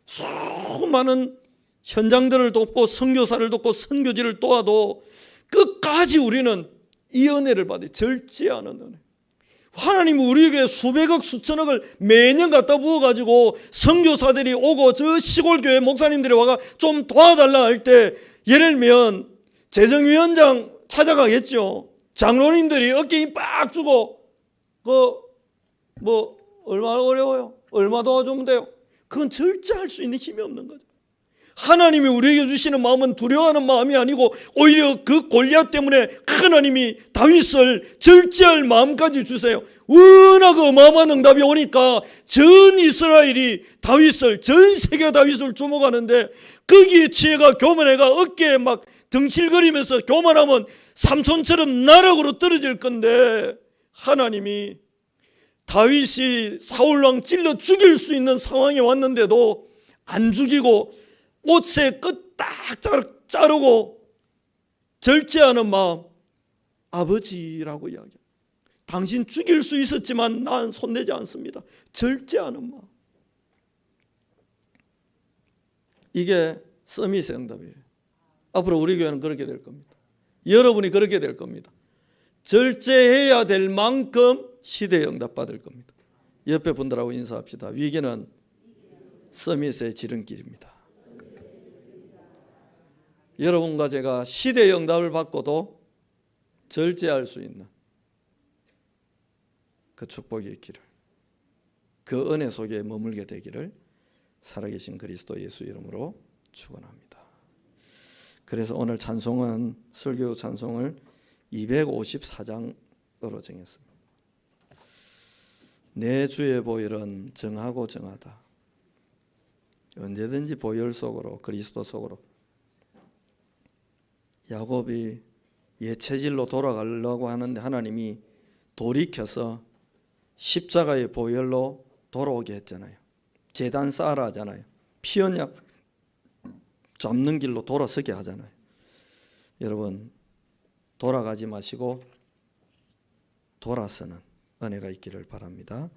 수많은 현장들을 돕고 선교사를 돕고 선교지를 도와도 끝까지 우리는 이 은혜를 받아요. 절제하는 은혜. 하나님이 우리에게 수백억 수천억을 매년 갖다 부어가지고 선교사들이 오고 저 시골 교회 목사님들이 와가 좀 도와달라 할 때, 예를 들면 재정위원장 찾아가겠죠. 장로님들이 어깨 힘 빡 주고 얼마나 어려워요? 얼마 도와주면 돼요? 그건 절제할 수 있는 힘이 없는 거죠. 하나님이 우리에게 주시는 마음은 두려워하는 마음이 아니고 오히려 그 골리앗 때문에 하나님이 다윗을 절제할 마음까지 주세요. 워낙 어마어마한 응답이 오니까 전 이스라엘이 다윗을, 전 세계가 다윗을 주목하는데 거기에 지혜가 교만해가 어깨에 막 덩실거리면서 교만하면 삼손처럼 나락으로 떨어질 건데, 하나님이 다윗이 사울왕 찔러 죽일 수 있는 상황에 왔는데도 안 죽이고 옷에 끝 딱 자르고 절제하는 마음, 아버지라고 이야기합니다. 당신 죽일 수 있었지만 난 손대지 않습니다. 절제하는 마음. 이게 서밋의 응답이에요. 앞으로 우리 교회는 그렇게 될 겁니다. 여러분이 그렇게 될 겁니다. 절제해야 될 만큼 시대에 응답받을 겁니다. 옆에 분들하고 인사합시다. 위기는 서밋의 지름길입니다. 여러분과 제가 시대의 응답을 받고도 절제할 수 있는 그 축복의 길을, 그 은혜 속에 머물게 되기를 살아계신 그리스도 예수 이름으로 축원합니다. 그래서 오늘 찬송은, 설교 찬송을 254장으로 정했습니다. 내 주의 보혈은 정하고 정하다. 언제든지 보혈 속으로, 그리스도 속으로. 야곱이 옛 체질로 돌아가려고 하는데 하나님이 돌이켜서 십자가의 보혈로 돌아오게 했잖아요. 제단 쌓으라 하잖아요. 피 언약 잡는 길로 돌아서게 하잖아요. 여러분, 돌아가지 마시고 돌아서는 은혜가 있기를 바랍니다.